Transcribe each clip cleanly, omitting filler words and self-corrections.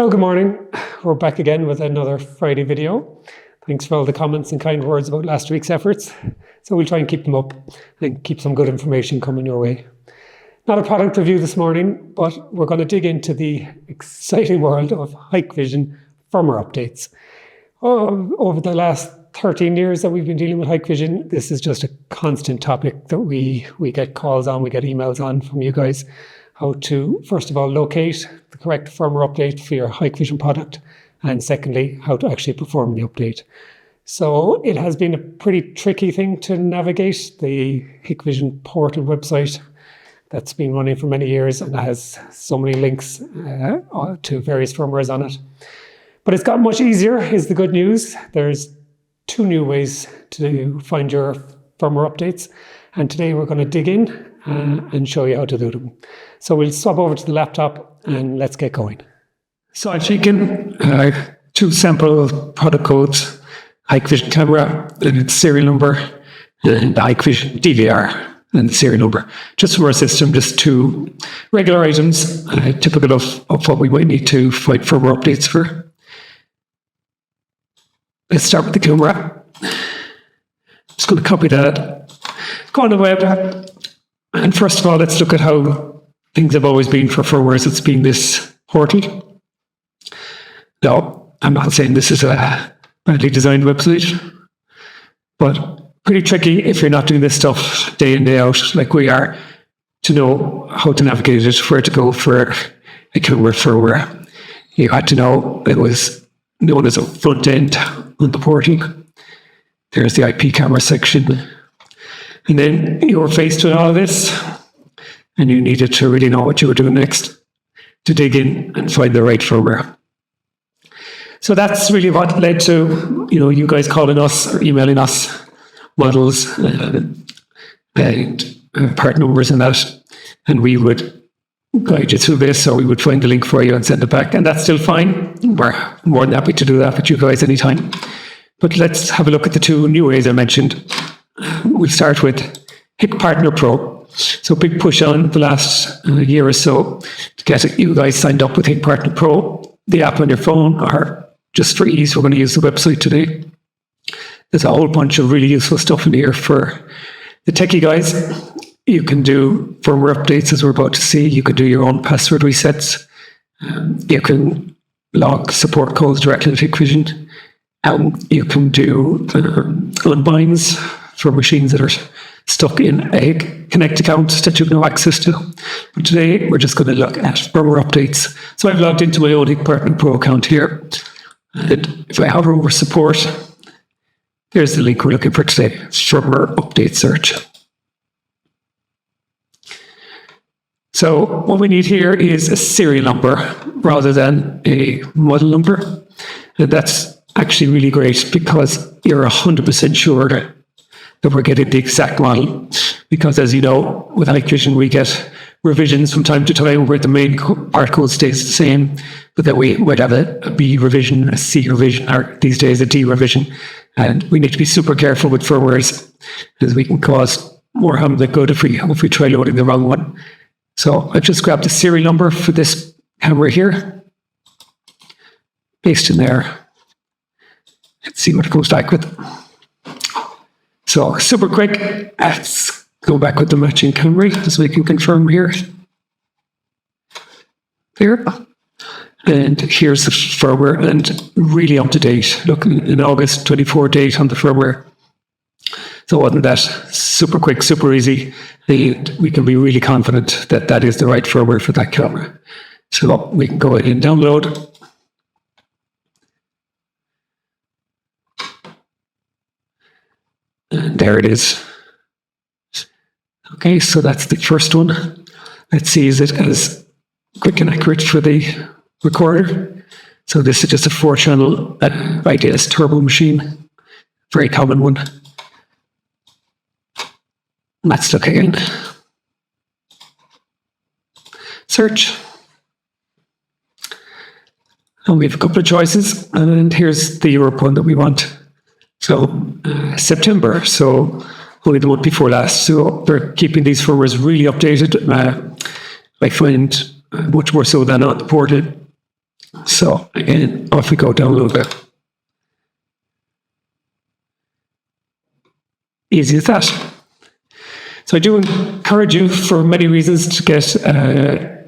Hello, good morning. We're back again with another Friday video. Thanks for all the comments and kind words about last week's efforts. So we'll try and keep them up and keep some good information coming your way. Not a product review this morning, but we're going to dig into the exciting world of Hikvision firmware updates. Over the last 13 years that we've been dealing with Hikvision, this is just a constant topic that we get calls on, we get emails on from you guys. How to, first of all, locate the correct firmware update for your Hikvision product, and secondly, how to actually perform the update. So it has been a pretty tricky thing to navigate. The Hikvision portal website that's been running for many years and has so many links to various firmwares on it. But it's gotten much easier, is the good news. There's 2 new ways to find your firmware updates, and today we're going to dig in and show you how to do them. So we'll swap over to the laptop and let's get going. So I've taken 2 sample product codes, Hikvision camera and its serial number, and Hikvision DVR and the serial number. Just from our system, just 2 regular items, typical of what we might need to find firmware updates for. Let's start with the camera. Just going to copy that, go on the web, and first of all, let's look at how things have always been for firmwares. It's been this portal. No, I'm not saying this is a badly designed website, but pretty tricky if you're not doing this stuff day in, day out, like we are, to know how to navigate it, where to go for a camera firmware. You had to know it was known as a front end on the portal. There's the IP camera section. And then you were faced with all of this, and you needed to really know what you were doing next to dig in and find the right firmware. So that's really what led to, you guys calling us or emailing us models and part numbers and that, and we would guide you through this, or we would find the link for you and send it back, and that's still fine. We're more than happy to do that with you guys anytime. But let's have a look at the 2 new ways I mentioned. We'll start with Hik-Partner Pro. So big push on the last year or so to get you guys signed up with Hik-Partner Pro, the app on your phone, or just for ease, we're going to use the website today. There's a whole bunch of really useful stuff in here for the techie guys. You can do firmware updates, as we're about to see. You can do your own password resets. You can log support calls directly with Hikvision. You can do unbinds for machines that are stuck in a Connect account that you have no access to. But today, we're just going to look at firmware updates. So I've logged into my own Hik-Partner Pro account here. And if I hover over support, here's the link we're looking for today, firmware update search. So what we need here is a serial number rather than a model number. And that's actually really great because you're 100% sure that we're getting the exact model. Because as you know, with Hikvision, we get revisions from time to time where the main part code stays the same, but then we might have a B revision, a C revision, or these days a D revision. And we need to be super careful with firmwares because we can cause more harm than good if we try loading the wrong one. So I've just grabbed the serial number for this camera here, paste in there. Let's see what it goes back with. So super quick. Let's go back with the matching camera so we can confirm here. There. And here's the firmware, and really up to date. Look, in August 24 date on the firmware. So wasn't that super quick, super easy? We can be really confident that that is the right firmware for that camera. So we can go ahead and download. And there it is. Okay, so that's the first one. Let's see, is it as quick and accurate for the recorder? So this is just a 4-channel IDS turbo machine. Very common one. Let's look again. Search. And we have a couple of choices. And here's the Europe one that we want. So September, so only the month before last. So they're keeping these firmwares really updated. I find much more so than on the portal. So again, off we go download it. Easy as that. So I do encourage you, for many reasons, to get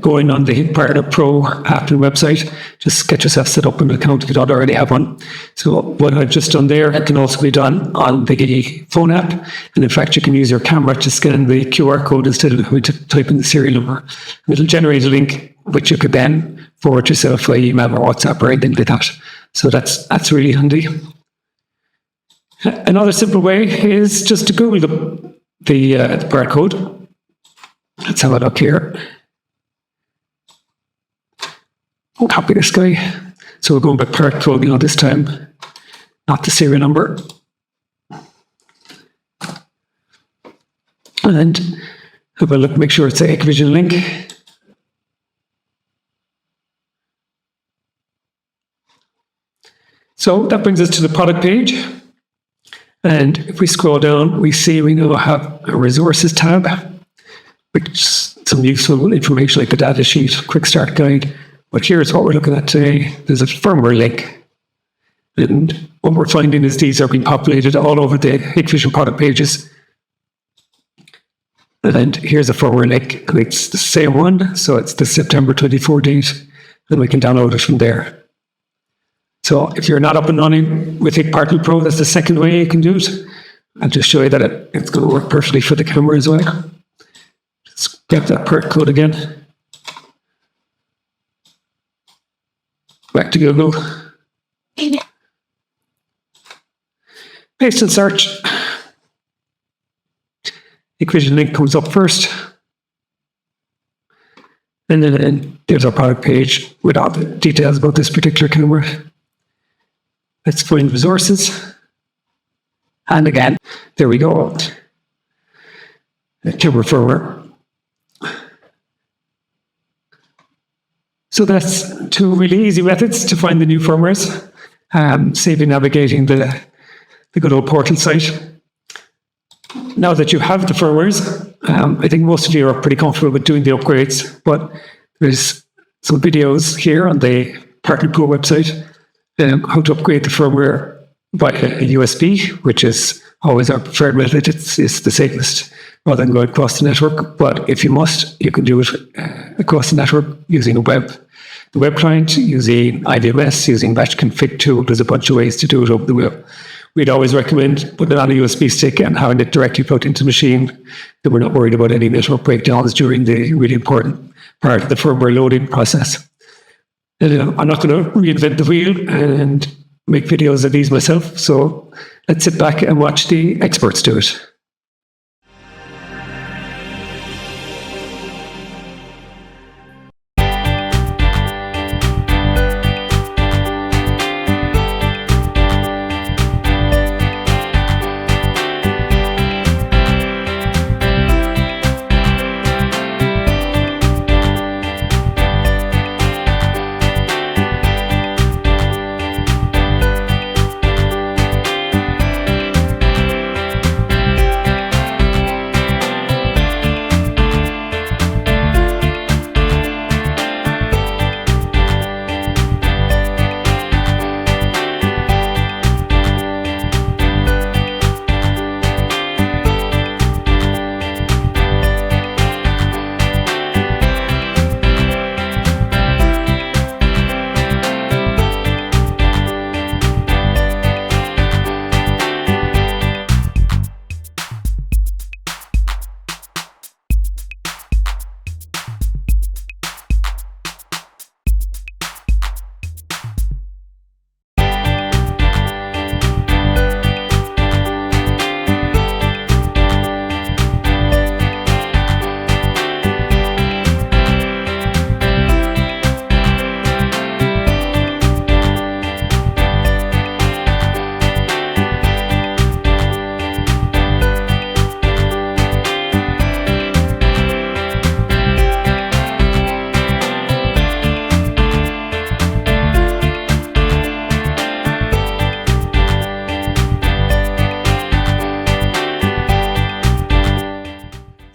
going on the Hik-Partner Pro app and website. Just get yourself set up an account if you don't already have one. So what I've just done there, it can also be done on the phone app. And in fact, you can use your camera to scan the QR code instead of having to type in the serial number. And it'll generate a link, which you could then forward yourself via email or WhatsApp or anything like that. So that's really handy. Another simple way is just to Google the barcode. Let's have a look here. I'll copy this guy. So we're going by part code now this time, not the serial number. And have a look, make sure it's a Hikvision link. So that brings us to the product page. And if we scroll down, we see we now have a resources tab, which is some useful information like the data sheet, quick start guide. But here's what we're looking at today. There's a firmware link. And what we're finding is these are being populated all over the Hikvision product pages. And here's a firmware link. And it's the same one. So it's the September 24 date. And we can download it from there. So if you're not up and running with Hik-Partner Pro, that's the second way you can do it. I'll just show you that it's going to work perfectly for the camera as well. Just grab that part code again. Back to Google. Paste and search. Hikvision link comes up first. And then there's our product page with all the details about this particular camera. Let's find resources. And again, there we go. Camera firmware. So that's two really easy methods to find the new firmwares, saving navigating the good old portal site. Now that you have the firmwares, I think most of you are pretty comfortable with doing the upgrades, but there's some videos here on the Partner Pro website, how to upgrade the firmware by a USB, which is always our preferred method. It's the safest rather than going across the network. But if you must, you can do it across the network using the web client, using IDMS, using batch config tool. There's a bunch of ways to do it over the web. We'd always recommend putting it on a USB stick and having it directly plugged into the machine. Then we're not worried about any network breakdowns during the really important part of the firmware loading process. And, I'm not going to reinvent the wheel and make videos of these myself. So let's sit back and watch the experts do it.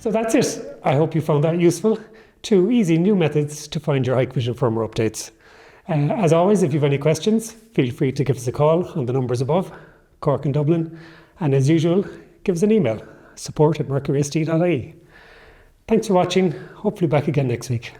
So that's it. I hope you found that useful. 2 easy new methods to find your Hikvision firmware updates. As always, if you have any questions, feel free to give us a call on the numbers above, Cork and Dublin. And as usual, give us an email, support@mercuryst.ie. Thanks for watching. Hopefully back again next week.